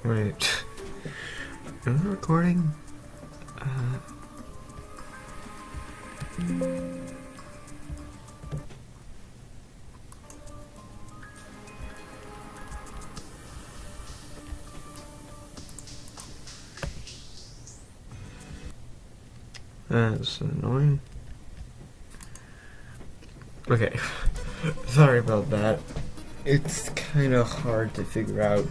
Wait. Am I recording? That's annoying. Okay. Sorry about that. It's kind of hard to figure out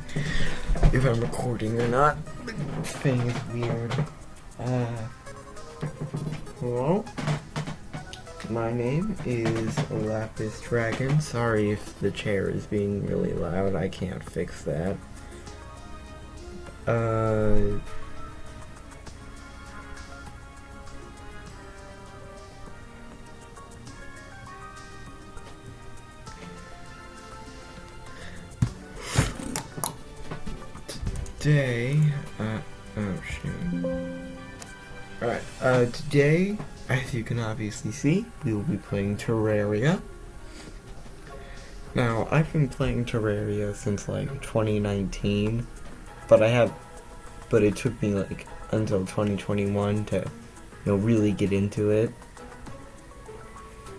if I'm recording or not. The thing is weird. Hello? My name is Lapis Dragon. Sorry if the chair is being really loud. I can't fix that. Today, oh shoot. Alright, today, as you can obviously see, we will be playing Terraria. Now, I've been playing Terraria since like 2019, but it took me like until 2021 to, really get into it.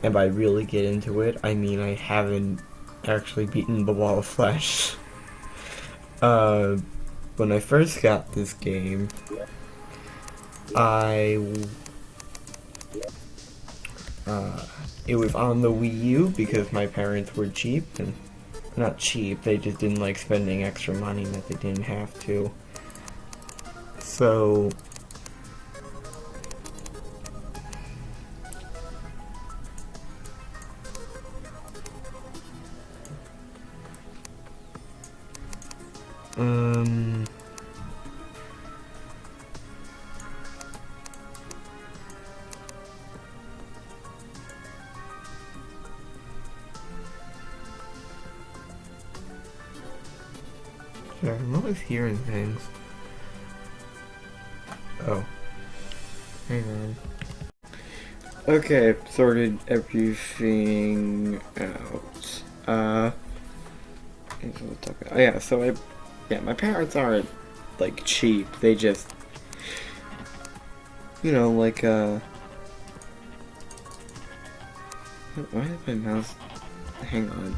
And by really get into it, I mean I haven't actually beaten the wall of flesh. When I first got this game, it was on the Wii U because my parents were cheap, and not cheap, they just didn't like spending extra money that they didn't have to. So, sorry, I'm always hearing things. Oh. Hang on. Okay, I've sorted everything out. My parents aren't, like, cheap. They just, why did my mouse, hang on.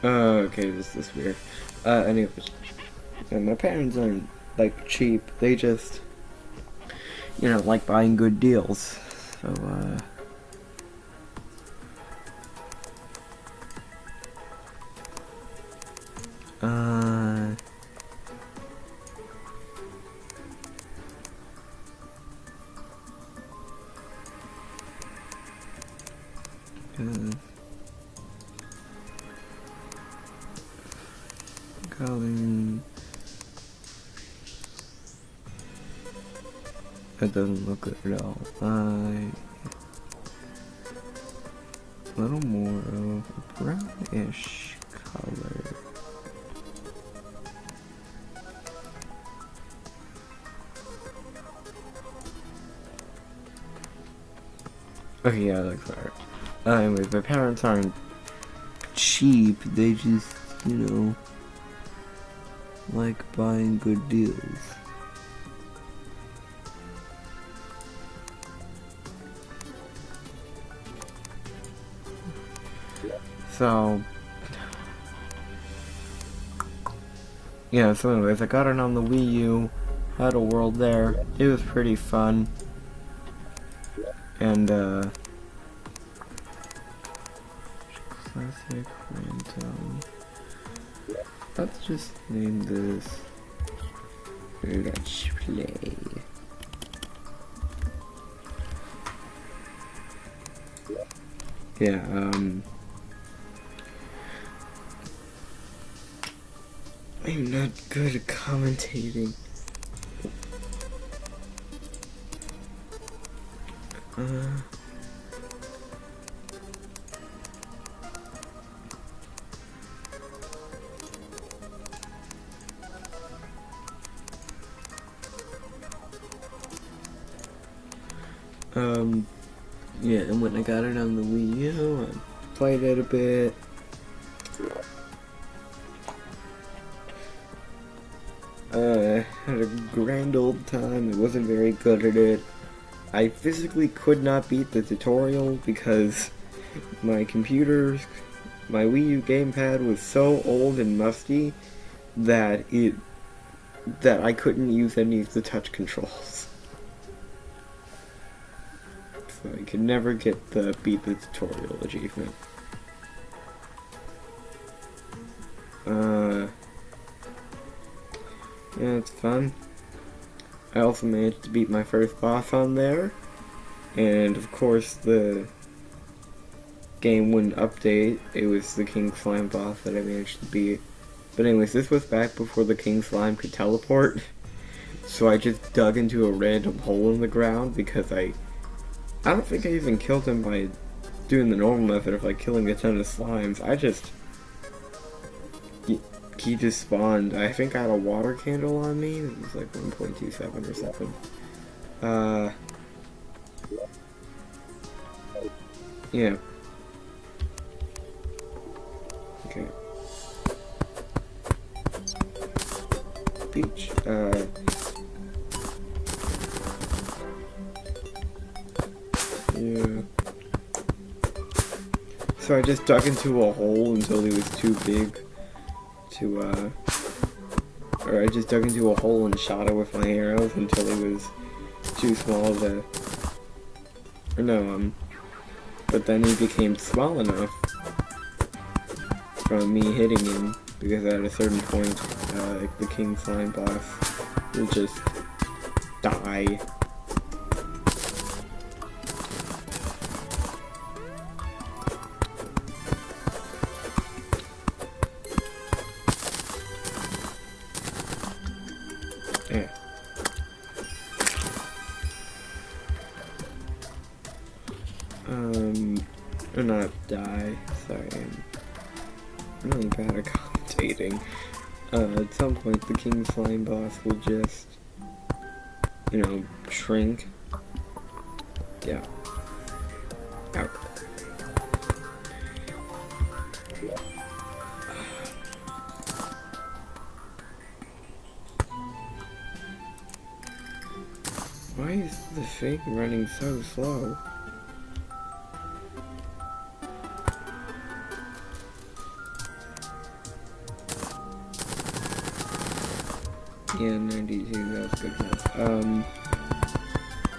Okay, this is weird. Anyways, my parents aren't, like, cheap. They just, like buying good deals. So, going. That doesn't look good at all. A little more of a brownish color. Okay, yeah, that looks better. Anyways, my parents aren't cheap. They just, like buying good deals. So, so anyways, I got it on the Wii U, had a world there, it was pretty fun, and, classic random, let's just name this, Let's Play. Yeah, I'm not good at commentating. Yeah, and when I got it on the Wii U, played it a bit. Had a grand old time. I wasn't very good at it. I physically could not beat the tutorial because my computer's, my Wii U gamepad was so old and musty that I couldn't use any of the touch controls. So I could never get the beat the tutorial achievement. Yeah, it's fun. I also managed to beat my first boss on there, and of course the game wouldn't update. It was the King Slime boss that I managed to beat. But anyways, this was back before the King Slime could teleport, so I just dug into a random hole in the ground because I don't think I even killed him by doing the normal method of like killing a ton of slimes. He just spawned. I think I had a water candle on me. It was like 1.27 or something. Yeah. Okay. Beach. Yeah. So I just dug into a hole until he was too big to, or I just dug into a hole and shot it with my arrows until he was too small to, or no, but then he became small enough from me hitting him, because at a certain point, the King Slime boss will just die. Yeah. Or not die. Sorry, I'm really bad at commentating. At some point, the King Slime boss will just, you know, shrink. Yeah. Out. Why is the thing running so slow? Yeah, 92, that's good enough.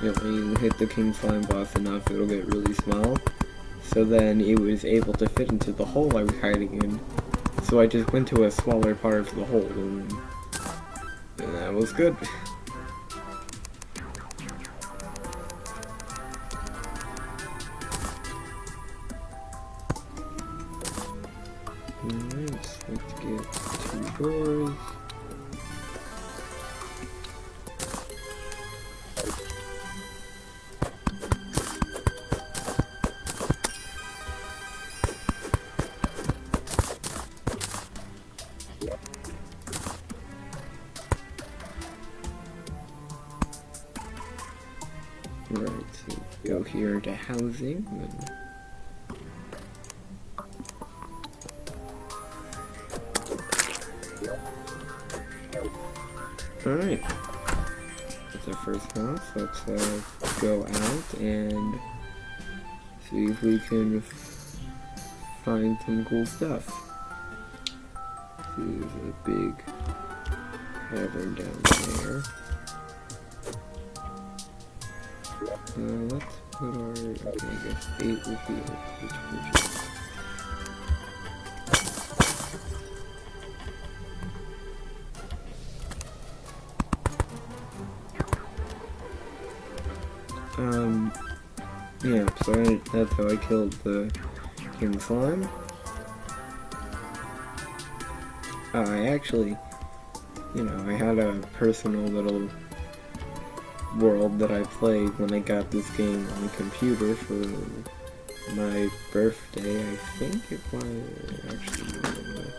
Yeah, when you hit the King Slime boss enough, it'll get really small. So then it was able to fit into the hole I was hiding in. So I just went to a smaller part of the hole, and that was good. Alright, let's get 2 doors. Right, so go here to housing. Alright, that's our first house. Let's go out and see if we can find some cool stuff. See, there's a big cavern down there. Let's put our, okay, I guess 8 would be our torches. Yeah, so that's how I killed the King Slime. I actually, you know, I had a personal little world that I played when I got this game on the computer for my birthday. I think it was, actually, I'm gonna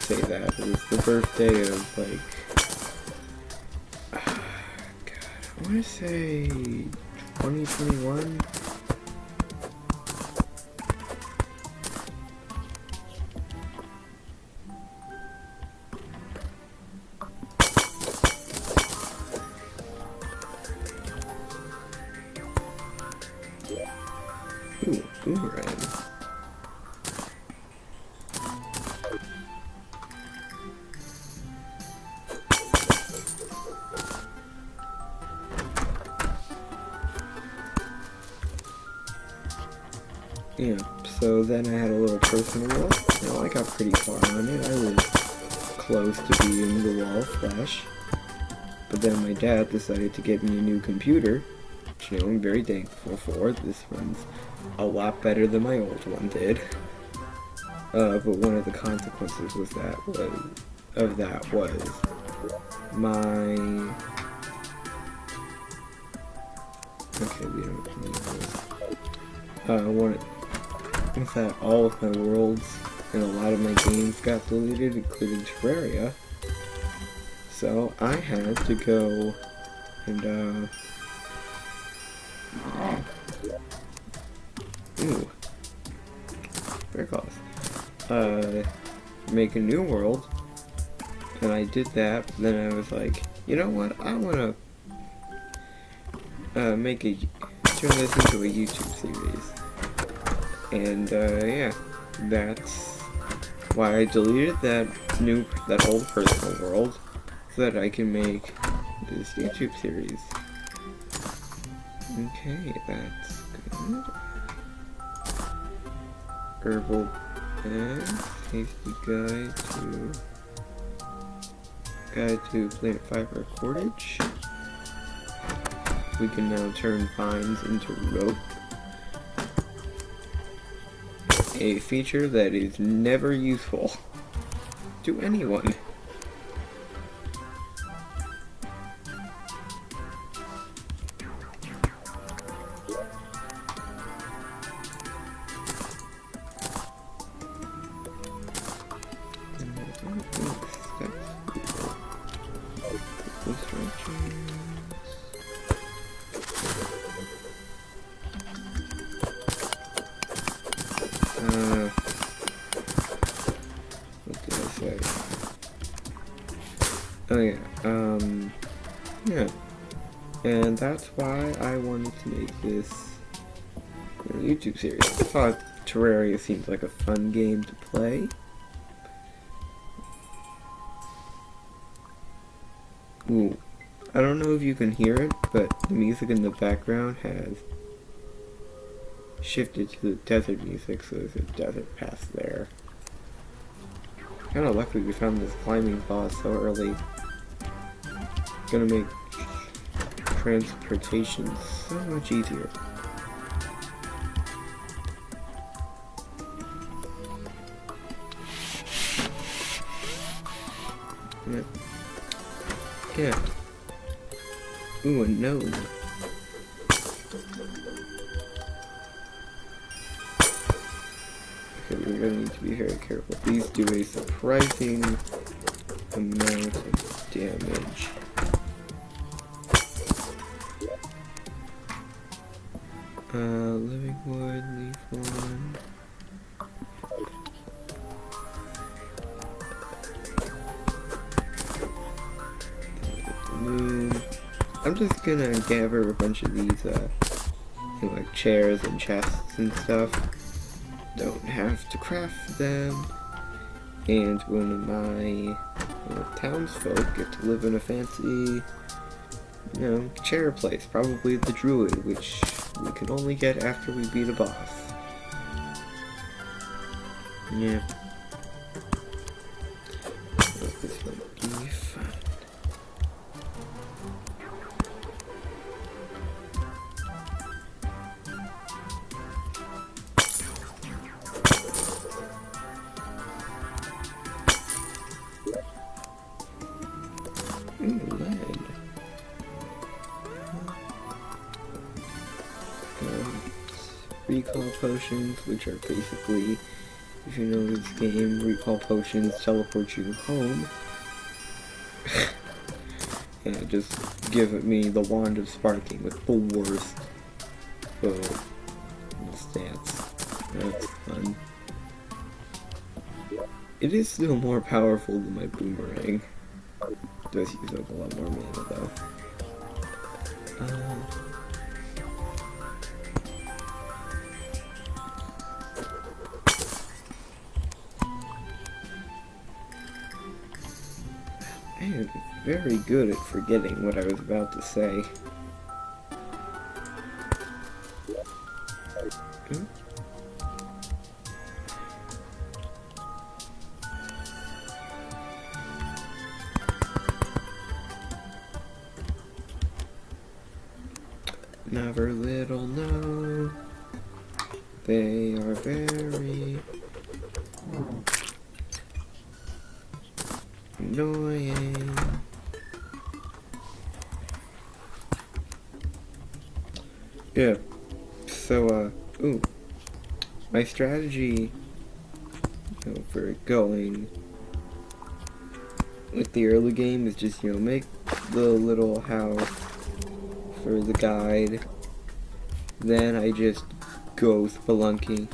say that. It was the birthday of, like, God, I want to say 2021? Ooh, boomerang. Yeah, so then I had a little personal world. I got pretty far on it. I was close to beating the wall of flash. But then my dad decided to get me a new computer, which I'm very thankful for. This one's a lot better than my old one did. But one of the consequences was my... Okay, we don't need this. Was that all of my worlds and a lot of my games got deleted, including Terraria. So I had to go and ooh, very close. Make a new world, and I did that. But then I was like, you know what? I want to turn this into a YouTube series. And yeah, that's why I deleted that old personal world, so that I can make this YouTube series. Okay, that's good. Herbal and tasty guide to plant fiber cordage. We can now turn vines into rope. A feature that is never useful to anyone. What did I say? Oh yeah, yeah. And that's why I wanted to make this YouTube series. I thought Terraria seemed like a fun game to play. Ooh, I don't know if you can hear it, but the music in the background has shifted to the desert music, so there's a desert path there. Kinda lucky we found this climbing boss so early. Gonna make transportation so much easier. Yeah. Ooh, a gnome. Okay, we're gonna need to be very careful. These do a surprising amount of damage. Living wood, leaf one. I'm just gonna gather a bunch of these, like chairs and chests and stuff. Don't have to craft them. And one of my townsfolk get to live in a fancy, chair place. Probably the druid, which we can only get after we beat a boss. Yeah. This might be fun. Ooh, lead. Recall potions, which are basically, if you know this game, recall potions teleport you home. And just give me the wand of sparking with the worst stats. That's fun. It is still more powerful than my boomerang. It does use up a lot more mana though. I am very good at forgetting what I was about to say. Hmm? Never little know, they are very annoying. Yeah, so, ooh, my strategy, for going with the early game is just, make the little house for the guide. Then I just go spelunking.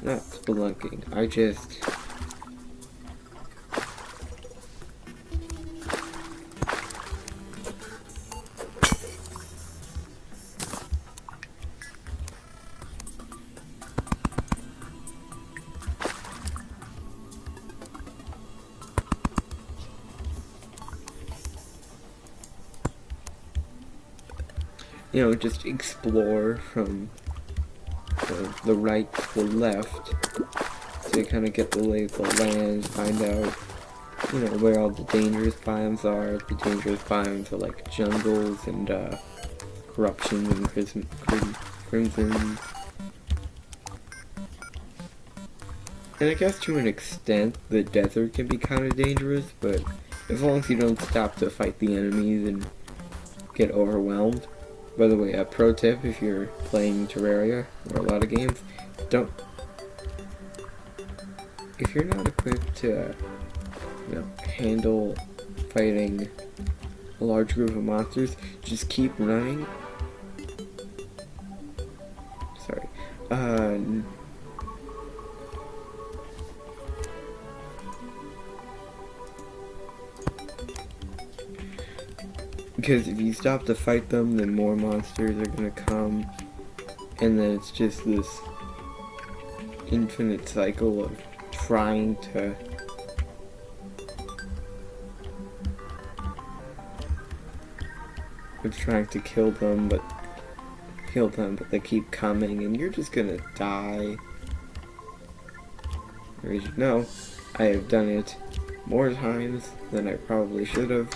Not spelunking, I just... just explore from the right to the left to kind of get the lay of the land, find out, where all the dangerous biomes are. The dangerous biomes are like jungles and corruption and crimson. And I guess to an extent, the desert can be kind of dangerous, but as long as you don't stop to fight the enemies and get overwhelmed. By the way, a pro tip if you're playing Terraria or a lot of games, if you're not equipped to handle fighting a large group of monsters, just keep running. Sorry. Because if you stop to fight them, then more monsters are gonna come, and then it's just this infinite cycle of trying to kill them, but they keep coming, and you're just gonna die. Or as you know, I have done it more times than I probably should have.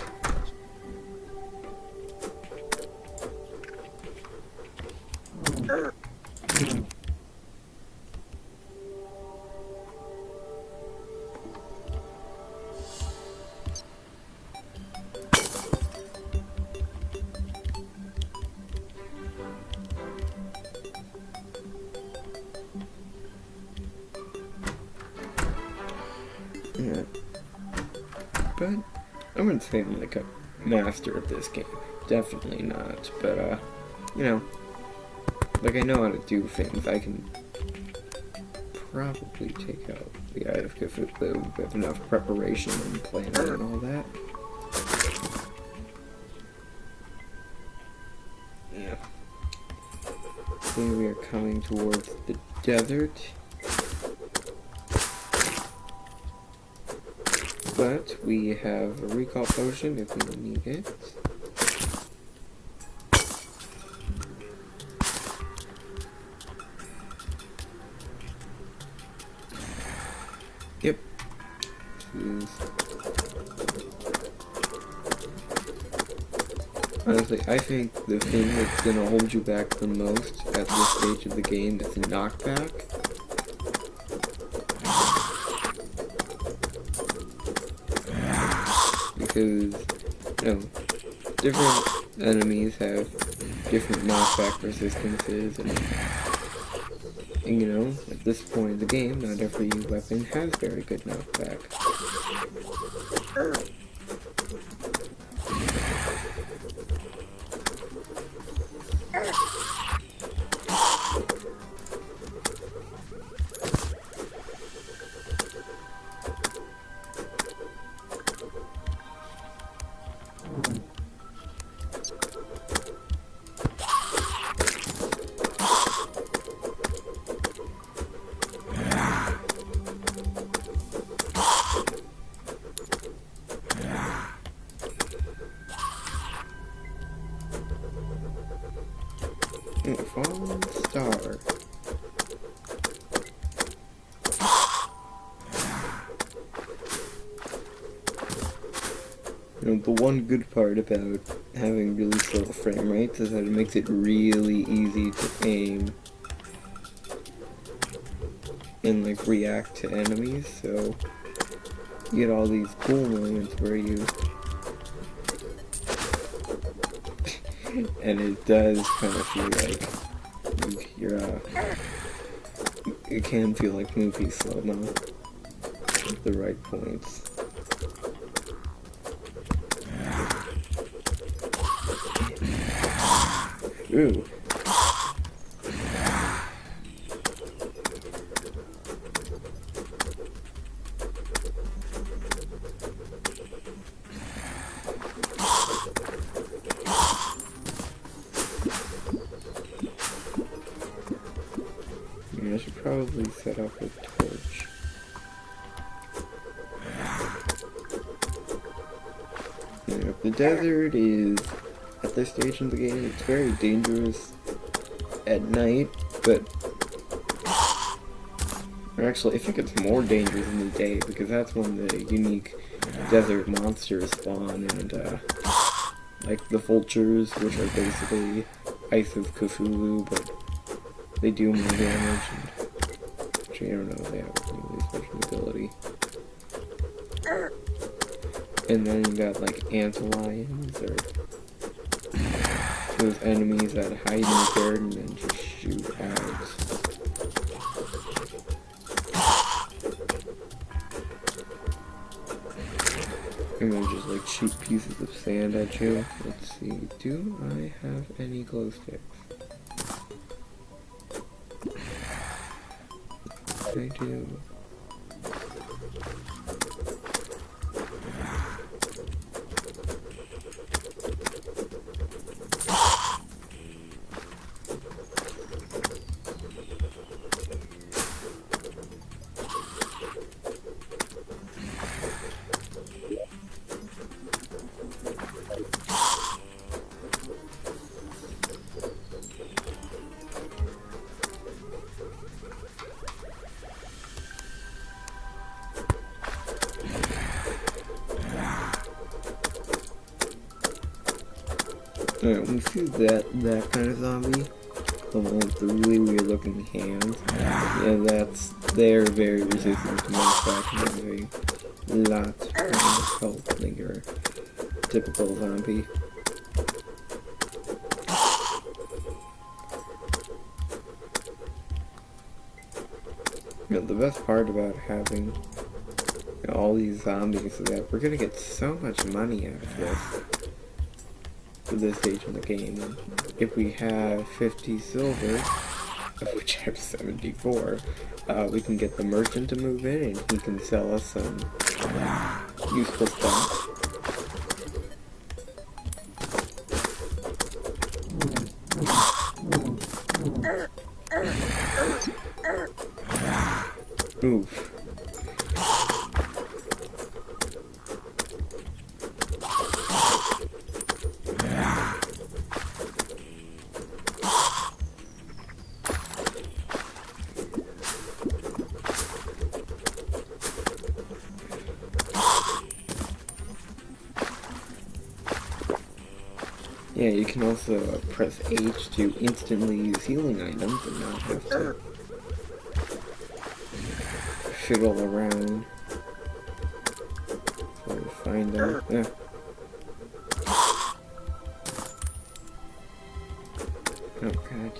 Yeah. But I wouldn't say I'm like a master of this game. Definitely not. But like I know how to do things. I can probably take out the Eye of Cthulhu with enough preparation and planning and all that. Yeah. So we are coming towards the desert. But we have a recall potion if we need it. Yep. Honestly, I think the thing that's gonna hold you back the most at this stage of the game is knockback. Because, different enemies have different knockback resistances, and at this point in the game, not every weapon has very good knockback. The one good part about having really slow frame rates is that it makes it really easy to aim and like react to enemies, so you get all these cool moments where you and it does kind of feel like you're it can feel like movie slow-mo at the right points. Ooh. I should probably set up a torch. The desert is, at this stage in the game, it's very dangerous at night, but actually I think it's more dangerous in the day because that's when the unique desert monsters spawn, and like the vultures, which are basically Ice of Cthulhu, but they do more damage, and actually I don't know if they have really special ability. And then you got like antlions, or those enemies that hide in the garden and just shoot out. And then just like shoot pieces of sand at you. Let's see, do I have any glow sticks? I do. Alright, when you see that kind of zombie, the one with the really weird looking hands, yeah, they're very resistant to knockback and have a lot of health than your typical zombie. The best part about having all these zombies is that we're gonna get so much money out of this. For this stage in the game. And if we have 50 silver, of which I have 74, we can get the merchant to move in and he can sell us some useful stuff. Oof. Yeah, you can also press H to instantly use healing items and not have to fiddle around to find out. Yeah. Oh god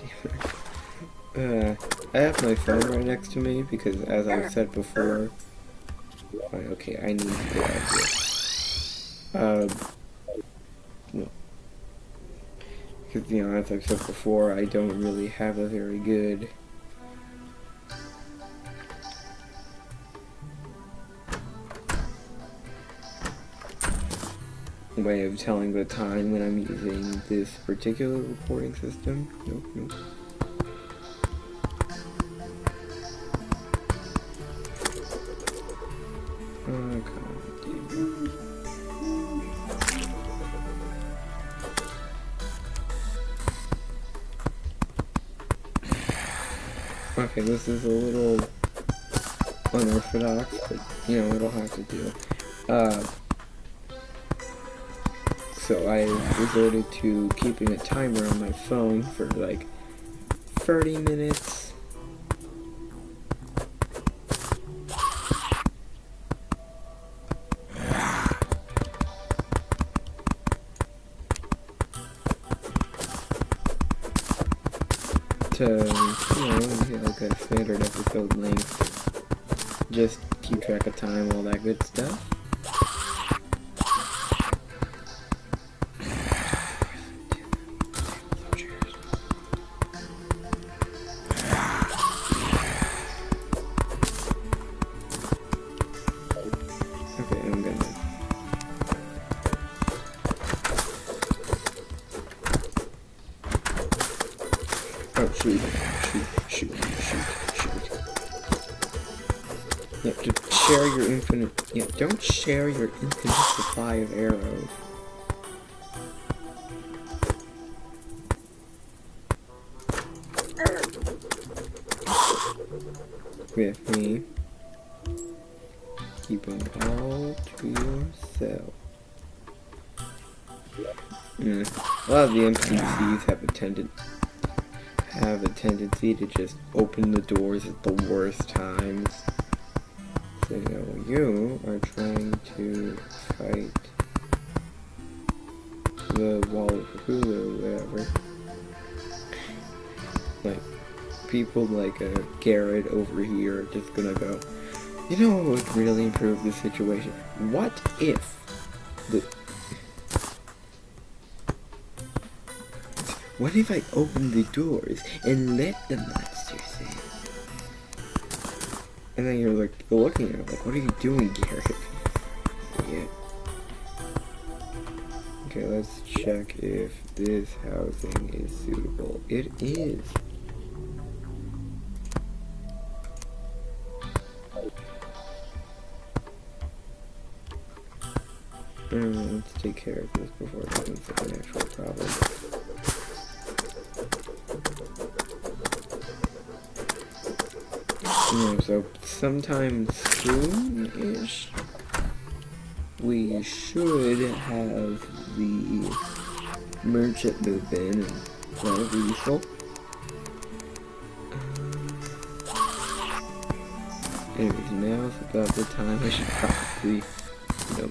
damn it. I have my phone right next to me because, as I said before, okay, I need to get out of here. Because, as I've said before, I don't really have a very good way of telling the time when I'm using this particular recording system. Nope. Oh, god damn it. Okay, this is a little unorthodox, but it'll have to do. So I resorted to keeping a timer on my phone for like 30 minutes. To, like a standard episode length. Just keep track of time, all that good stuff. Okay, I'm gonna... Oh, shoot. Yeah, to share your infinite... Yeah, don't share your infinite supply of arrows. With me. Keep them all to yourself. A lot of the NPCs have a tendency to just open the doors at the worst times. So, you are trying to fight the wall of Hulu or whatever. Like, people like Garrett over here are just gonna go, you know what would really improve the situation? What if What if I open the doors and let the monsters in? And then you're like looking at it like, what are you doing, Garrett? Yeah. Okay, let's check if this housing is suitable. It is. Let's take care of this before it becomes an actual problem. So sometime soon-ish, we should have the merchant move in, and that'll be useful. Anyways, now's about the time I should probably,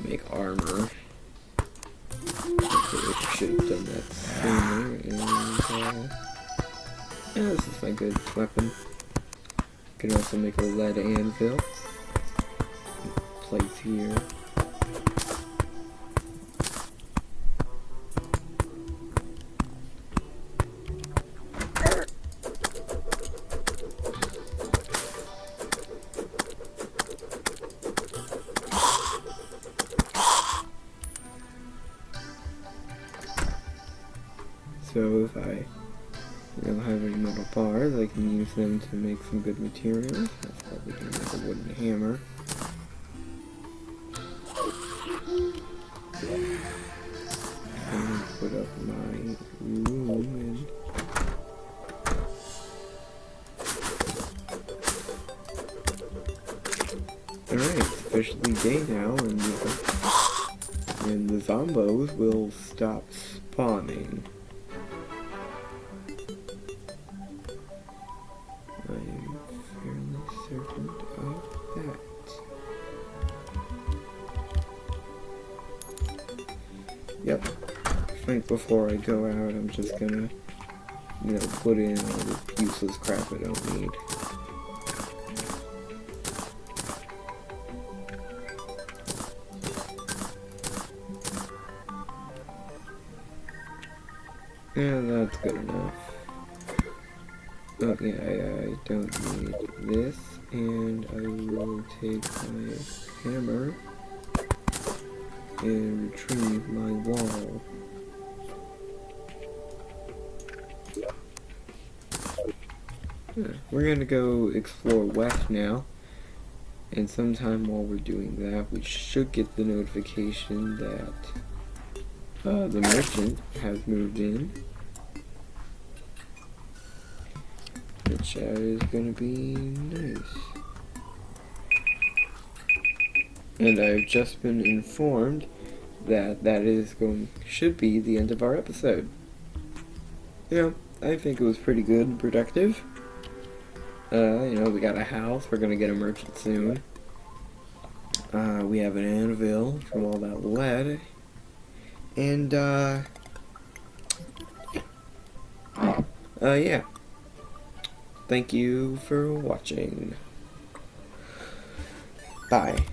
make armor. I should have done that sooner, and, yeah, this is my good weapon. Can also make a lead anvil. Plates here. So if I have any metal bars, I can use them to make some good materials. That's probably going to make a wooden hammer. And put up my room Alright, it's officially day now, and the zombos will stop spawning. Yep. I think before I go out, I'm just gonna, put in all this useless crap I don't need. Yeah, that's good enough. Okay, I don't need this, and I will take my hammer and retrieve my wall. We're gonna go explore west now, and sometime while we're doing that, we should get the notification that the merchant has moved in, which is gonna be nice. And I've just been informed should be the end of our episode. Yeah, I think it was pretty good and productive. We got a house. We're gonna get a merchant soon. We have an anvil from all that lead. And, yeah. Thank you for watching. Bye.